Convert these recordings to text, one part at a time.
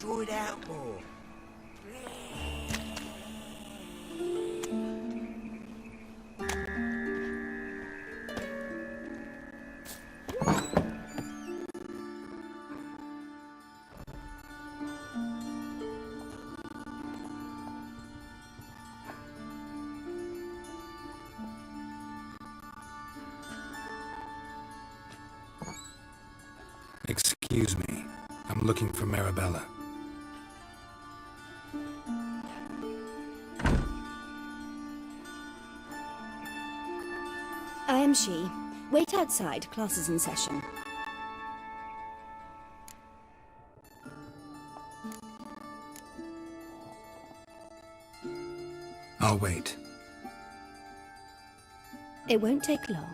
find out more. Excuse me. I'm looking for Marabella. I am she. Wait outside. Class is in session. I'll wait. It won't take long.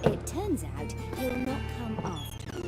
It turns out he'll not come after all.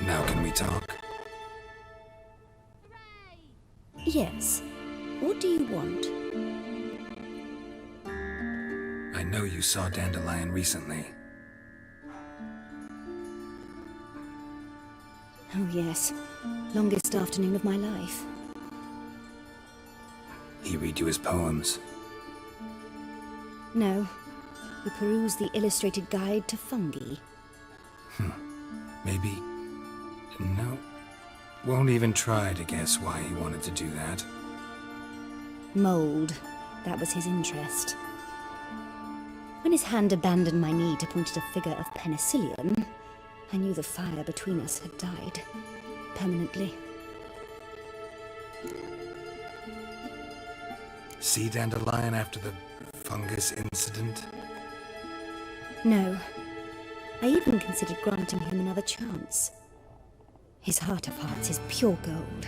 Now can we talk? Yes. What do you want? I know you saw Dandelion recently. Oh yes. Longest afternoon of my life. He read you his poems. No. We peruse the illustrated guide to fungi. Maybe... No. Won't even try to guess why he wanted to do that. Mold. That was his interest. When his hand abandoned my knee to point at a figure of penicillium, I knew the fire between us had died. Permanently. See Dandelion after the fungus incident? No. I even considered granting him another chance. His heart of hearts is pure gold.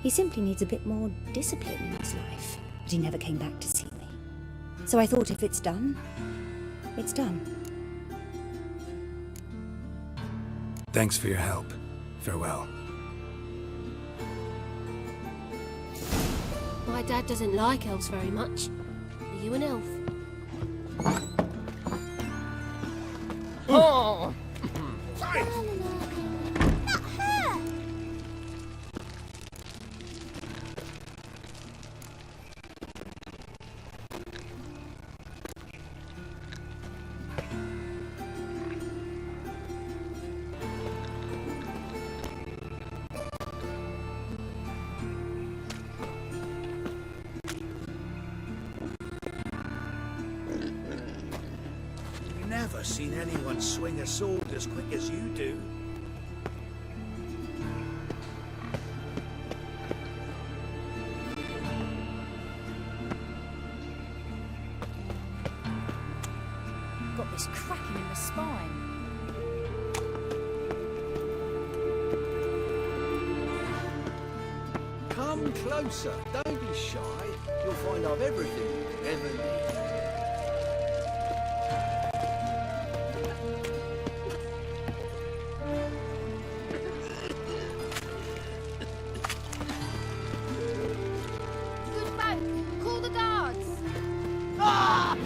He simply needs a bit more discipline in his life. But he never came back to see me. So I thought if it's done, it's done. Thanks for your help. Farewell. My dad doesn't like elves very much. Are you an elf? Oh! Never seen anyone swing a sword as quick as you do. Got this cracking in the spine. Come closer, don't be shy. You'll find I've everything you ever need. Good boat! Call the guards! Ow!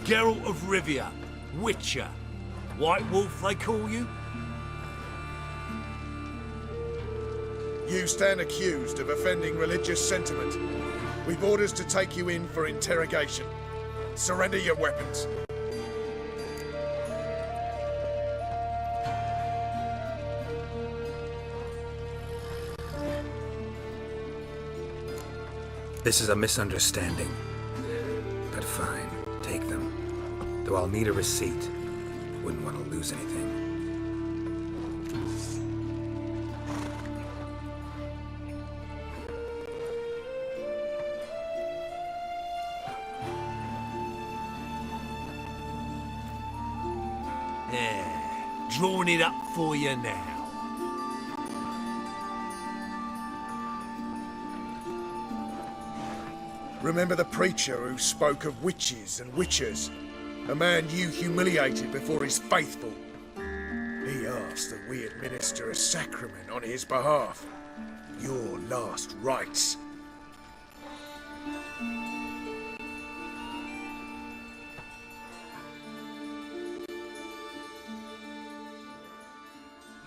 Geralt of Rivia, Witcher. White Wolf, they call you? You stand accused of offending religious sentiment. We've orders to take you in for interrogation. Surrender your weapons. This is a misunderstanding. But fine, take them. Though I'll need a receipt. Wouldn't want to lose anything. Yeah, drawing it up for you now. Remember the preacher who spoke of witches and witchers? A man you humiliated before his faithful. He asked that we administer a sacrament on his behalf. Your last rites.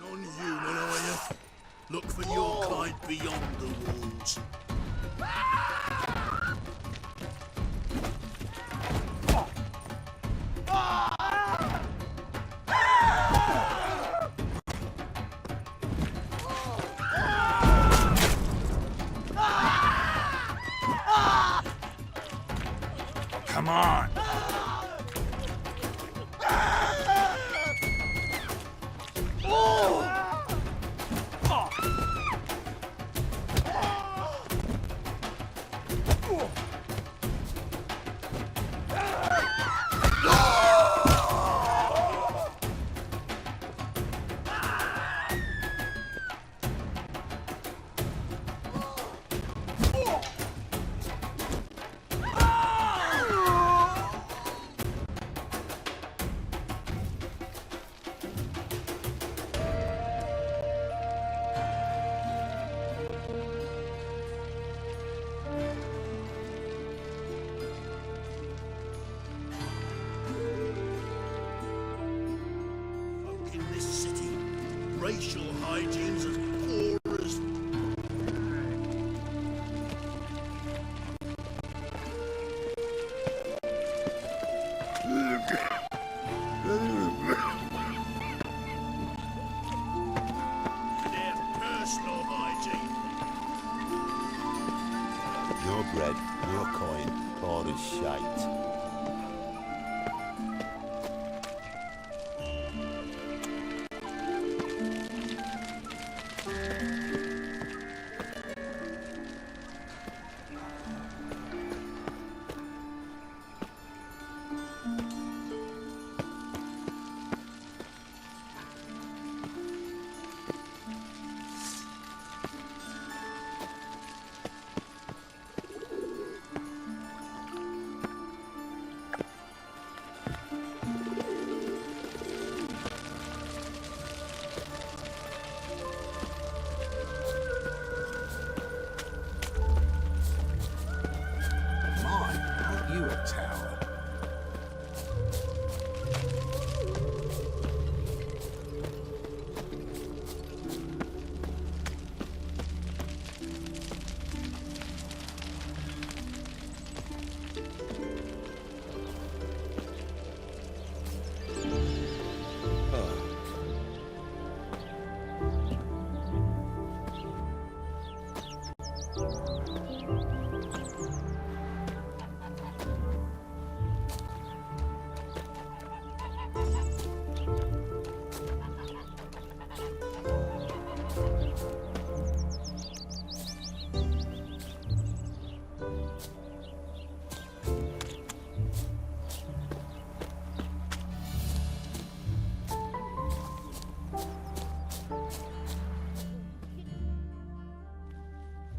Non-human, are you? Look for your kind beyond the walls. Come on! In this city, racial hygiene's as poor as... Their personal hygiene. Your bread, your coin, poor as shite.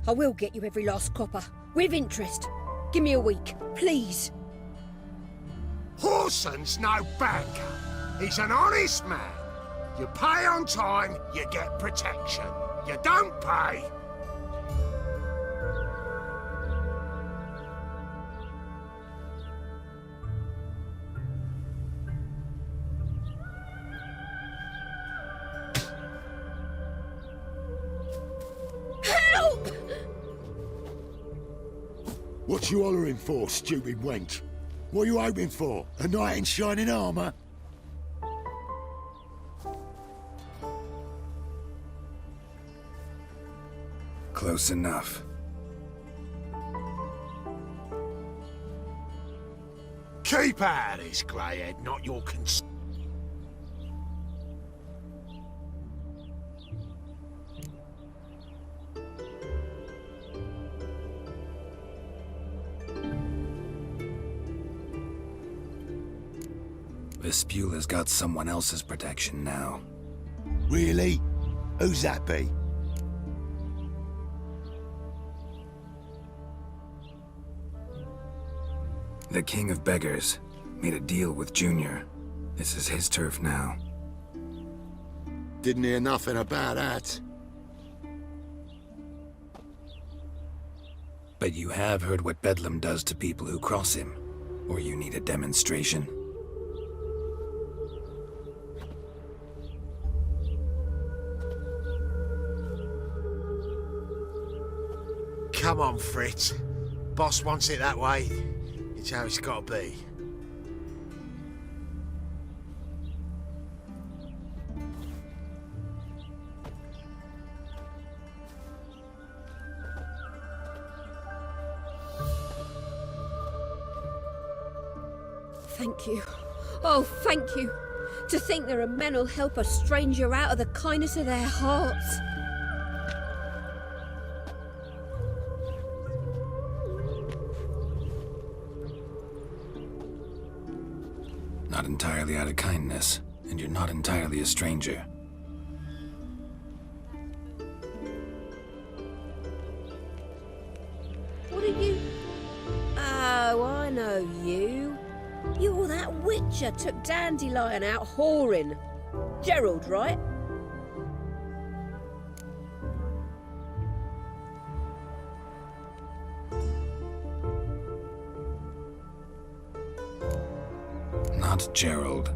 I will get you every last copper. With interest. Give me a week, please. Horson's no banker. He's an honest man. You pay on time, you get protection. You don't pay. Help! What you hollering for, stupid wench? What are you hoping for? A knight in shining armour? Close enough. Keep out of this, greyhead, not your concern. Vespula's got someone else's protection now. Really? Who's that be? The King of Beggars made a deal with Junior. This is his turf now. Didn't hear nothing about that. But you have heard what Bedlam does to people who cross him. Or you need a demonstration? Come on, Fritz. Boss wants it that way. It's how it's got to be. Thank you. Oh, thank you. To think there are men who'll help a stranger out of the kindness of their hearts. Not entirely out of kindness, and you're not entirely a stranger. What are you? Oh, I know you. You're that witcher took Dandelion out whoring. Gerald, right? Not Gerald.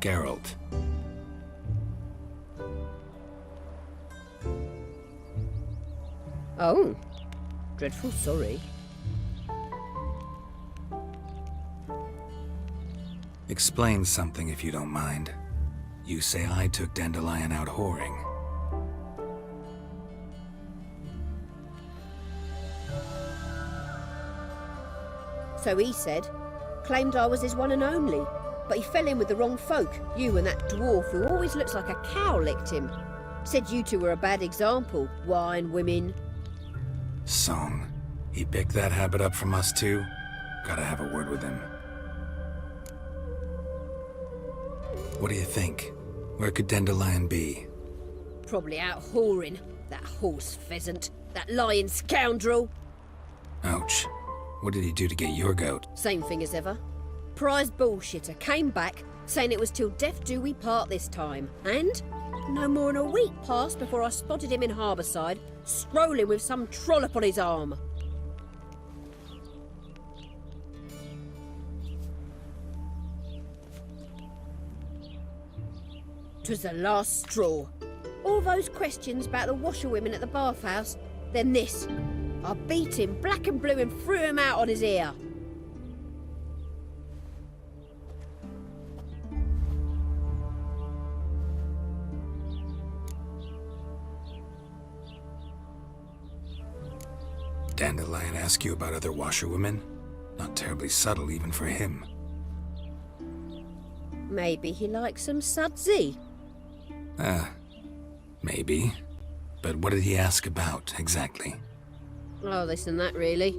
Geralt. Oh. Dreadful sorry. Explain something if you don't mind. You say I took Dandelion out whoring. So he said. Claimed I was his one and only. But he fell in with the wrong folk. You and that dwarf who always looks like a cow licked him. Said you two were a bad example. Wine, women. Song. He picked that habit up from us too? Gotta have a word with him. What do you think? Where could Dandelion be? Probably out whoring. That horse pheasant. That lying scoundrel. Ouch. What did he do to get your goat? Same thing as ever. Prize bullshitter came back, saying it was till death do we part this time. And no more than a week passed before I spotted him in Harbourside, strolling with some trollop on his arm. 'Twas the last straw. All those questions about the washerwomen at the bathhouse, then this. I beat him black and blue and threw him out on his ear. Dandelion ask you about other washerwomen? Not terribly subtle even for him. Maybe he likes some sudsy. Maybe. But what did he ask about, exactly? Oh, this and that, really.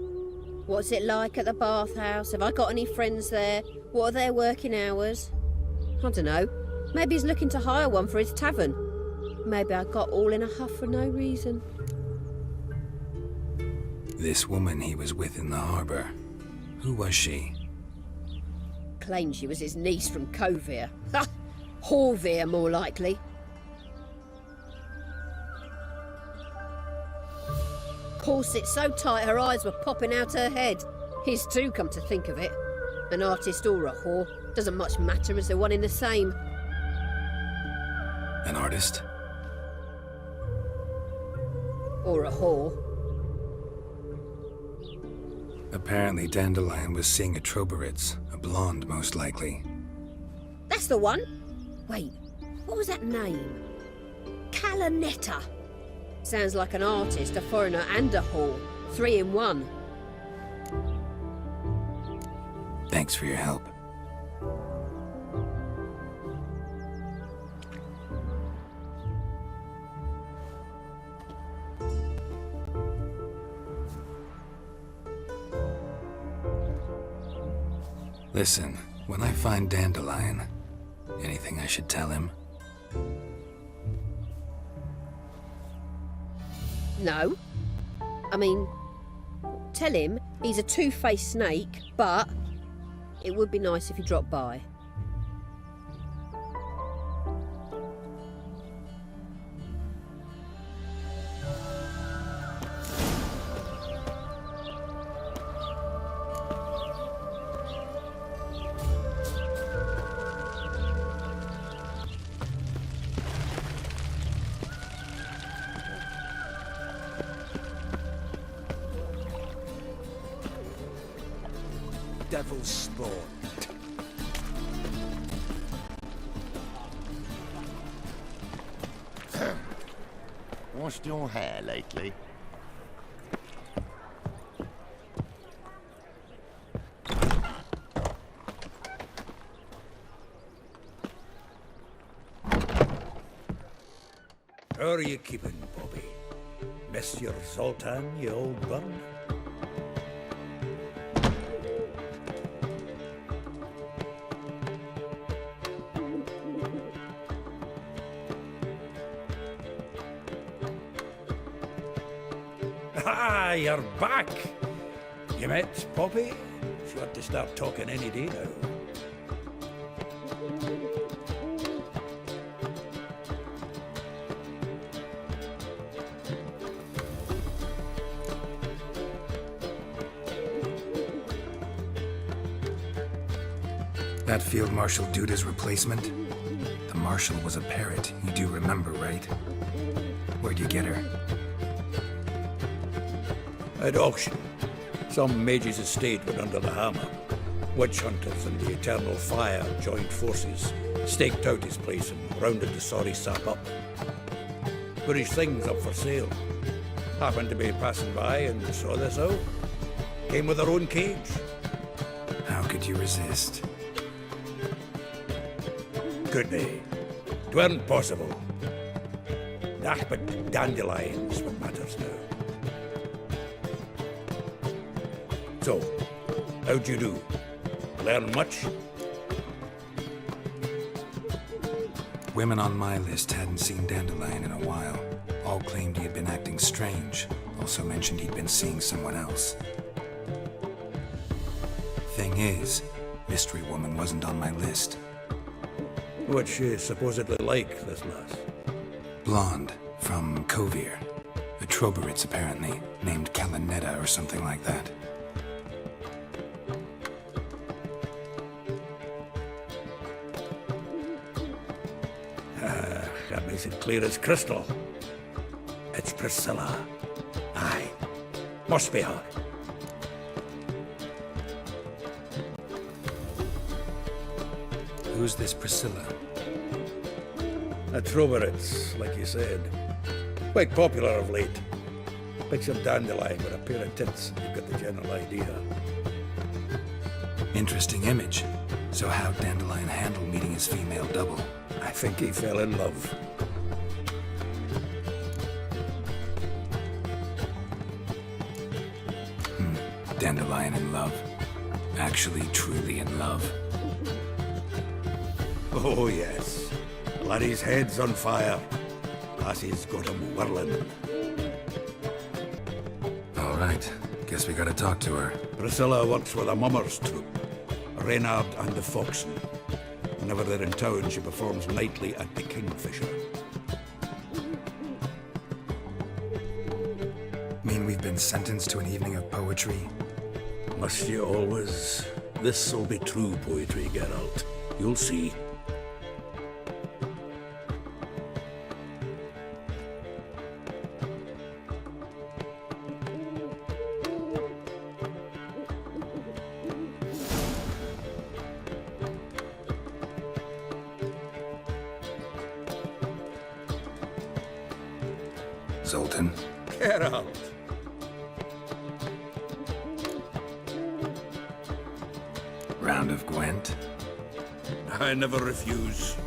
What's it like at the bathhouse? Have I got any friends there? What are their working hours? I don't know. Maybe he's looking to hire one for his tavern. Maybe I got all in a huff for no reason. This woman he was with in the harbor. Who was she? Claimed she was his niece from Kovir. Ha! Horvir, more likely. Corset so tight her eyes were popping out her head. His too, come to think of it. An artist or a whore. Doesn't much matter as they're one in the same. An artist? Or a whore. Apparently Dandelion was seeing a Troberits, a blonde most likely. That's the one. Wait, what was that name? Calanetta. Sounds like an artist, a foreigner and a whore. 3 in 1. Thanks for your help. Listen, when I find Dandelion, anything I should tell him? No. I mean, tell him he's a two-faced snake, but it would be nice if he dropped by. Devil's spawn. Washed your hair lately? How are you keeping, Bobby? Miss your Zoltan, you old bun? Ah, you're back! You met Poppy? She ought to start talking any day now. That Field Marshal Duda's replacement? The Marshal was a parrot, you do remember, right? Where'd you get her? At auction. Some mage's estate went under the hammer. Witch hunters and the Eternal Fire joined forces, staked out his place and rounded the sorry sap up. Put his things up for sale. Happened to be passing by and saw this out. Came with her own cage. How could you resist? Could be. 'Tweren't possible. Ah, but Dandelion's what matters now. So, how'd you do? Learn much? Women on my list hadn't seen Dandelion in a while. All claimed he had been acting strange. Also mentioned he'd been seeing someone else. Thing is, Mystery Woman wasn't on my list. What's she supposedly like, this lass? Blonde, from Kovir. A Troberits, apparently, named Calanetta or something like that. That makes it clear as crystal. It's Priscilla. Aye. Must be her. Who's this Priscilla? A Troberits, like you said. Quite popular of late. Picture Dandelion with a pair of tits, you've got the general idea. Interesting image. So how'd Dandelion handle meeting his female double? I think he fell in love. Dandelion in love. Actually, truly in love. Oh, yes. Laddie's head's on fire. Lassie's got him whirling. All right. Guess we gotta talk to her. Priscilla works with a mummer's troupe, Reynard and the Foxen. Whenever they're in town, she performs nightly at the Kingfisher. Mean we've been sentenced to an evening of poetry? Must you always? This'll be true poetry, Geralt. You'll see. Zoltan? Geralt! Round of Gwent? I never refuse.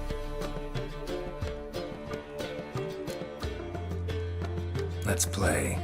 Let's play.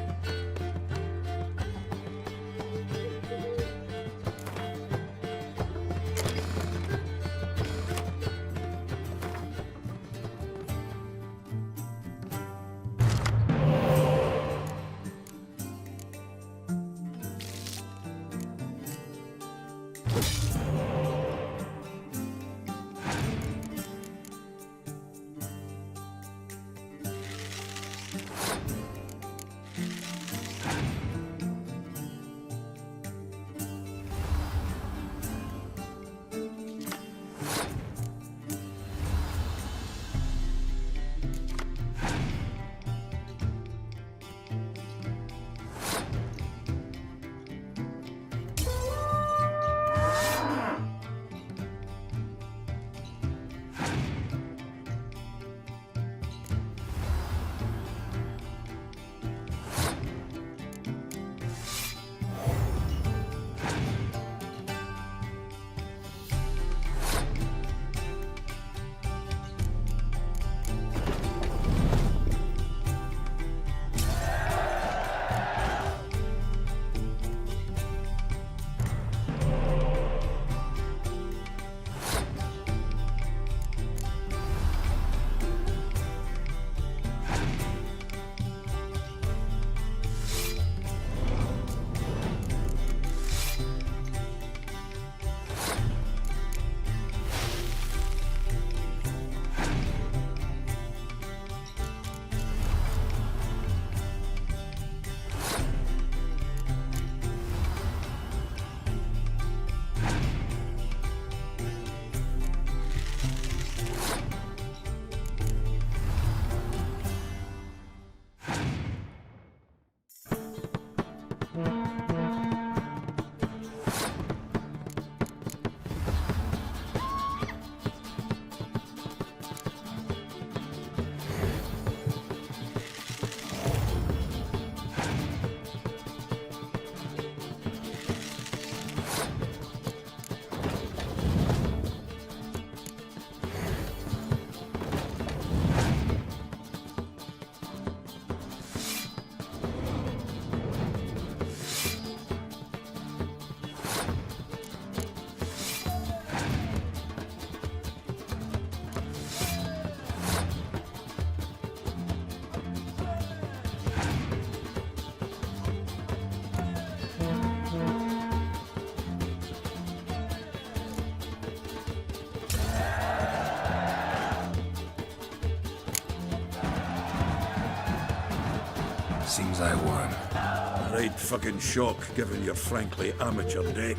Seems I won. Right fucking shock, given your frankly amateur deck.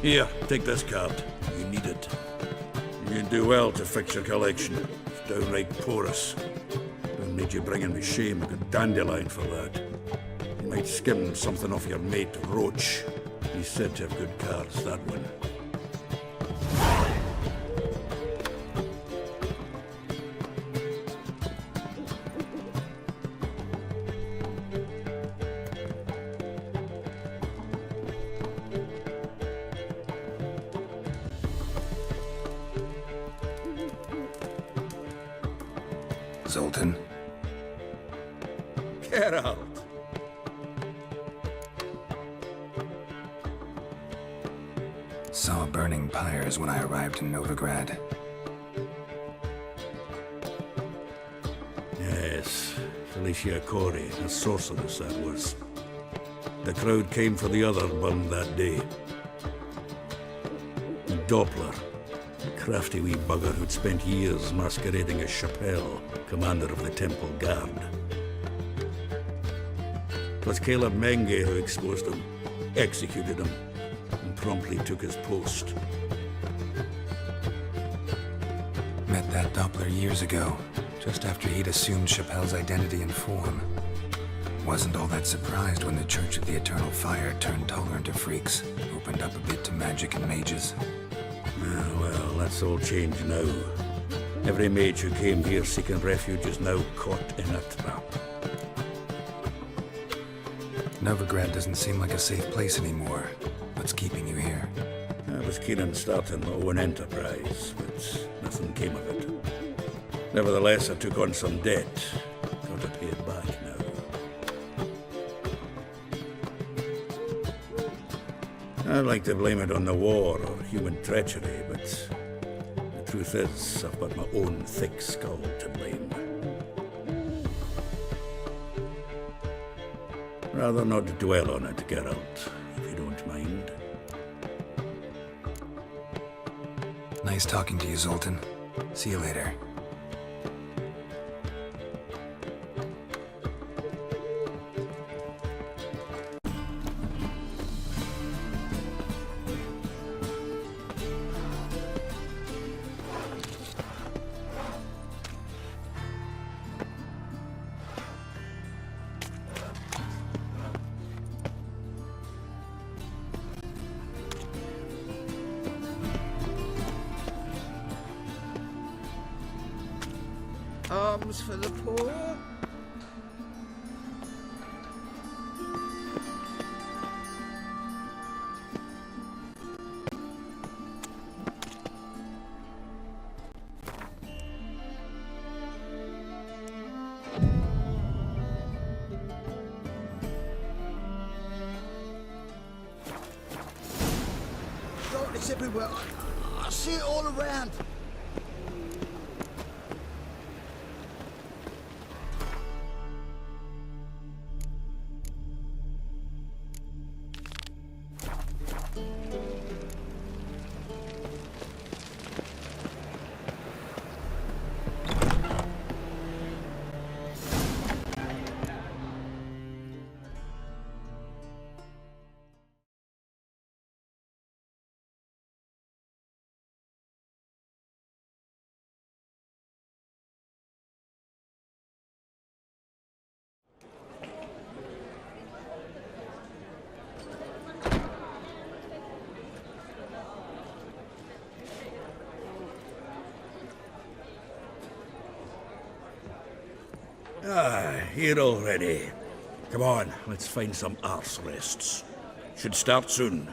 Here, take this card. You need it. You can do well to fix your collection. It's downright porous. Don't need you bringing me shame. A good dandelion for that. You might skim something off your mate, Roach. He's said to have good cards, that one. Zoltan? Get out! Saw burning pyres when I arrived in Novigrad. Yes, Felicia Corey, a sorceress that was. The crowd came for the other bun that day. Doppler, a crafty wee bugger who'd spent years masquerading as Chappelle, commander of the Temple Guard. 'Twas Caleb Menge who exposed him, executed him, and promptly took his post. Met that Doppler years ago, just after he'd assumed Chappelle's identity and form. Wasn't all that surprised when the Church of the Eternal Fire turned tolerant of freaks, opened up a bit to magic and mages. Well, that's all changed now. Every mage who came here seeking refuge is now caught in a trap. Novigrad doesn't seem like a safe place anymore. What's keeping you here? I was keen on starting my own enterprise, but nothing came of it. Nevertheless, I took on some debt. Got to pay it back now. I'd like to blame it on the war or human treachery, but the truth is, I've got my own thick skull to blame. Rather not dwell on it, Geralt, if you don't mind. Nice talking to you, Zoltan. See you later. Arms for the poor. Darkness everywhere. I see it all around. Here already. Come on, let's find some arse rests. Should start soon.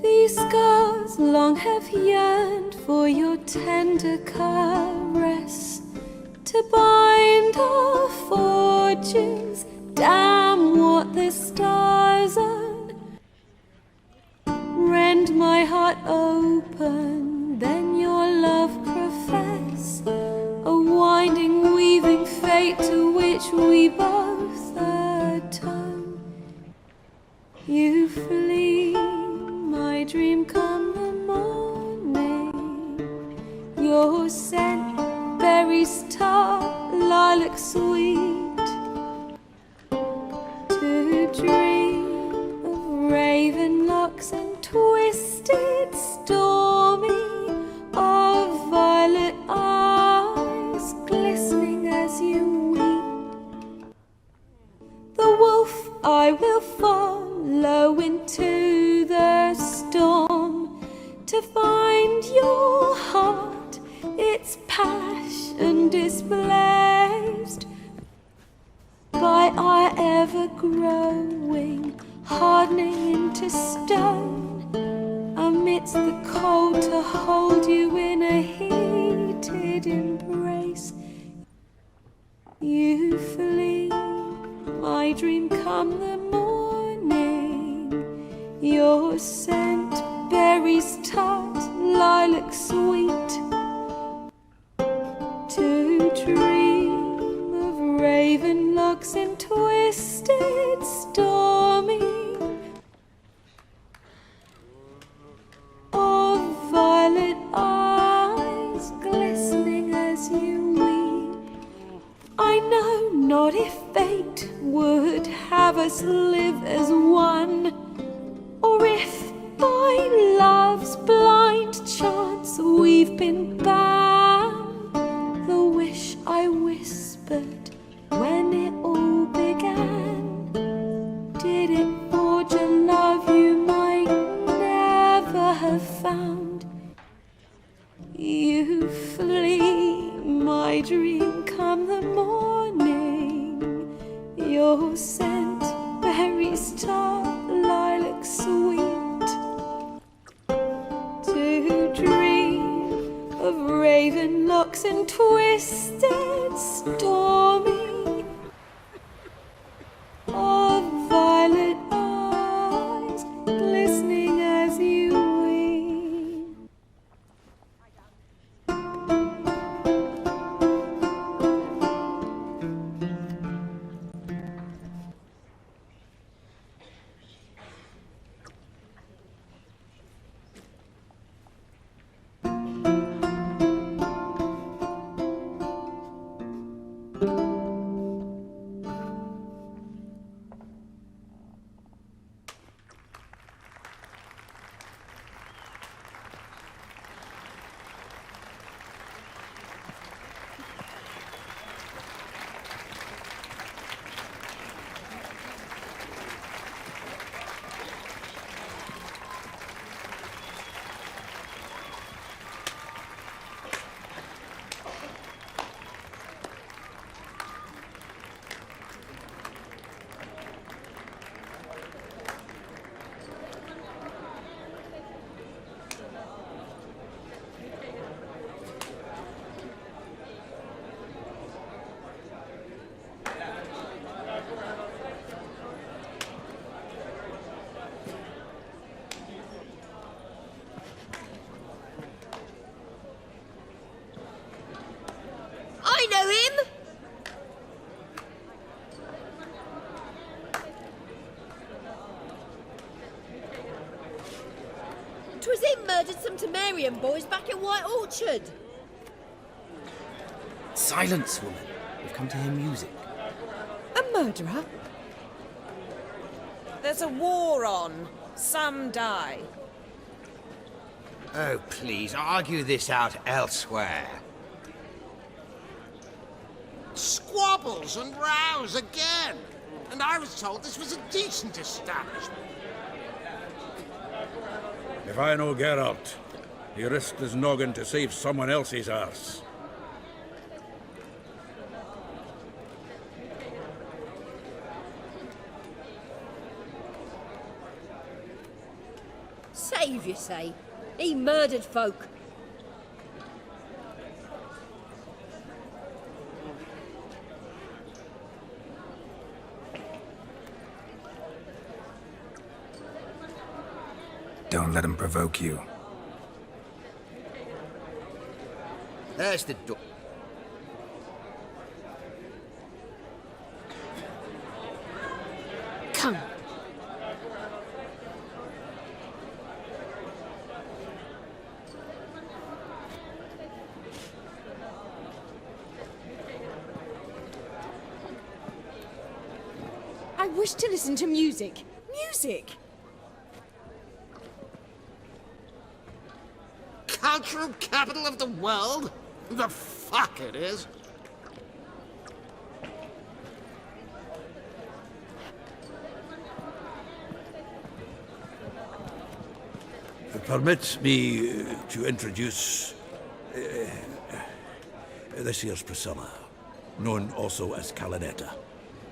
These scars long have yearned for your tender caress, to bind our fortunes. Damn what the stars are. Rend my heart open, then your love profess, a winding, weaving fate to which we both atone. You flee, my dream come the morning. Your scent, berries tart, lilac sweet. To dream of raven locks and twisted, stormy, of violet eyes glistening as you weep. The wolf I will follow into the storm, to find your heart, its passion displaced by our ever-growing, hardening into stone, amidst the cold, to hold you in a heated embrace. You flee, my dream come the morning. Your scent, berries tart, lilac sweet. To dream of raven locks and twisted, stormy, of violet eyes glistening as you weep. I know not if fate would have us live as one, or if by love's blind chance we've been bound. The wish I whispered when it all began, did it forge a love you might never have found? You flee, my dream come the morning. Your scent, berries tart, lilac sweet. To dream of raven locks and twisted, stormy, of violet eyes glistening as you weep. I know him! 'Twas him murdered some Temerian boys back in White Orchard. Silence, woman. We've come to hear music. A murderer? There's a war on. Some die. Oh, please, argue this out elsewhere. Squabbles and rows again. And I was told this was a decent establishment. If I know Geralt, he risked his noggin to save someone else's arse. Save, you say? He murdered folk. Don't let him provoke you. There's the door. Come. I wish to listen to music. Music! Cultural capital of the world? The fuck it is. Permit me to introduce this here's Priscilla, known also as Calinetta.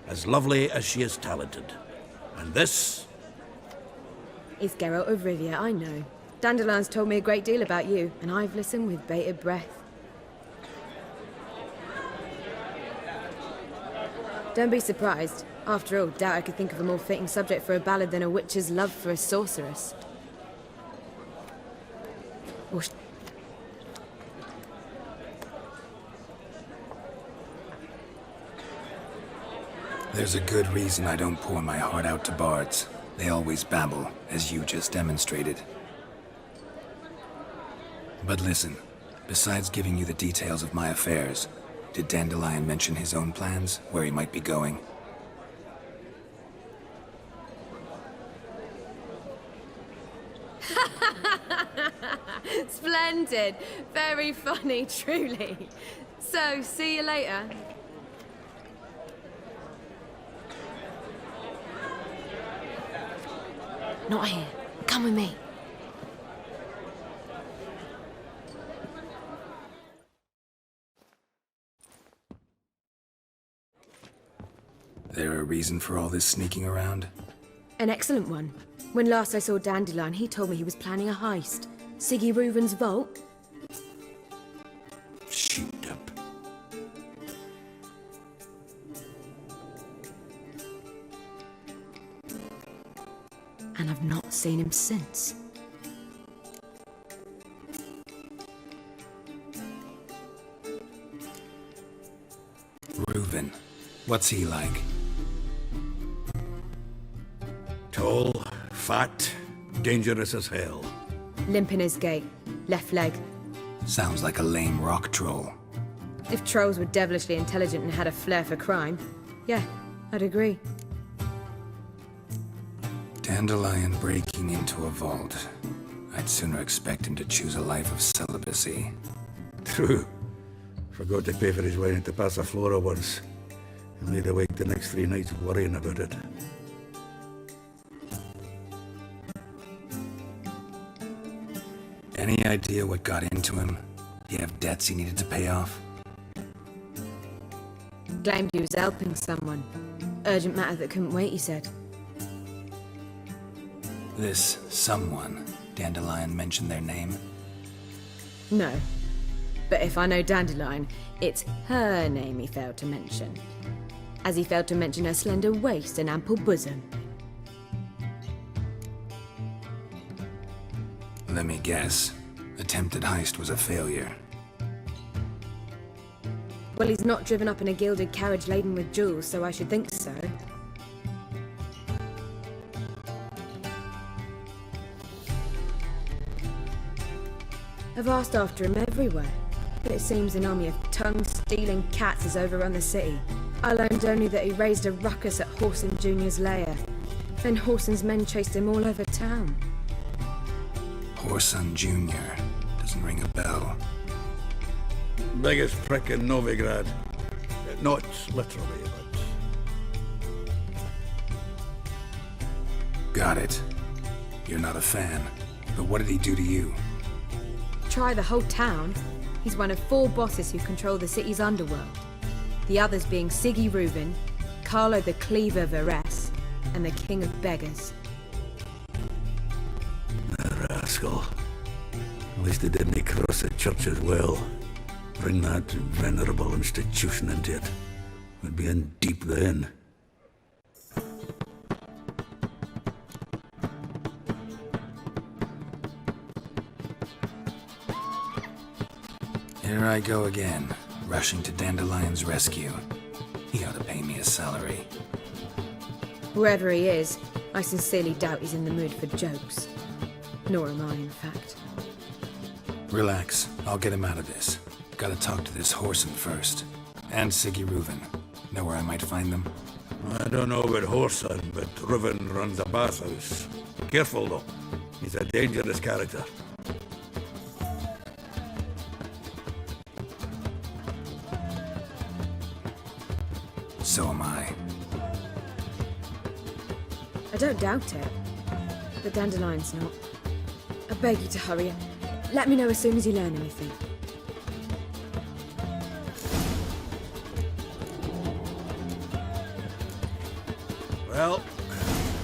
As lovely as she is talented. And this? It's Geralt of Rivia, I know. Dandelion's told me a great deal about you, and I've listened with bated breath. Don't be surprised. After all, doubt I could think of a more fitting subject for a ballad than a witch's love for a sorceress. Or There's a good reason I don't pour my heart out to bards. They always babble, as you just demonstrated. But listen, besides giving you the details of my affairs, did Dandelion mention his own plans, where he might be going? Splendid! Very funny, truly. So, see you later. Not here. Come with me. There a reason for all this sneaking around? An excellent one. When last I saw Dandelion, he told me he was planning a heist. Siggy Reuven's vault? Shoot up. And I've not seen him since. Reuven. What's he like? Tall, fat, dangerous as hell. Limp in his gait. Left leg. Sounds like a lame rock troll. If trolls were devilishly intelligent and had a flair for crime, yeah, I'd agree. Dandelion breaking into a vault. I'd sooner expect him to choose a life of celibacy. True. Forgot to pay for his wine at the Passaflora once. And laid awake the next 3 nights worrying about it. Any idea what got into him? He have debts he needed to pay off? Claimed he was helping someone. Urgent matter that couldn't wait, he said. This someone, Dandelion mentioned their name? No. But if I know Dandelion, it's her name he failed to mention. As he failed to mention her slender waist and ample bosom. Let me guess. Attempted heist was a failure. Well, he's not driven up in a gilded carriage laden with jewels, so I should think so. I've asked after him everywhere, but it seems an army of tongue-stealing cats has overrun the city. I learned only that he raised a ruckus at Whoreson Jr.'s lair. Then Whoreson's men chased him all over town. Whoreson Jr. Doesn't ring a bell. Biggest prick in Novigrad. Not literally, but... Got it. You're not a fan. But what did he do to you? Try the whole town. He's one of 4 bosses who control the city's underworld. The others being Siggy Reuven, Carlo the Cleaver Varese, and the King of Beggars. The rascal. At least they didn't cross the church as well. Bring that venerable institution into it. We'd be in deep then. Here I go again, rushing to Dandelion's rescue. He ought to pay me a salary. Whoever he is, I sincerely doubt he's in the mood for jokes. Nor am I, in fact. Relax, I'll get him out of this. Gotta talk to this Horson first. And Siggy Reuven. Know where I might find them? I don't know about Horson, but Reuven runs a bathhouse. Careful, though. He's a dangerous character. So am I. I don't doubt it. But Dandelion's not. I beg you to hurry up. Let me know as soon as you learn anything. Well,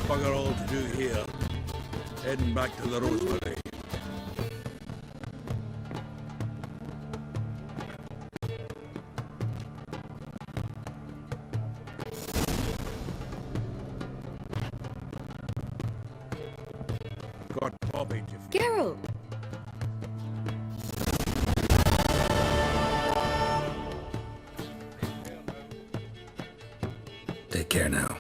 bugger all to do here. Heading back to the Rosemary. Got Bobby to... Geralt! Take care now.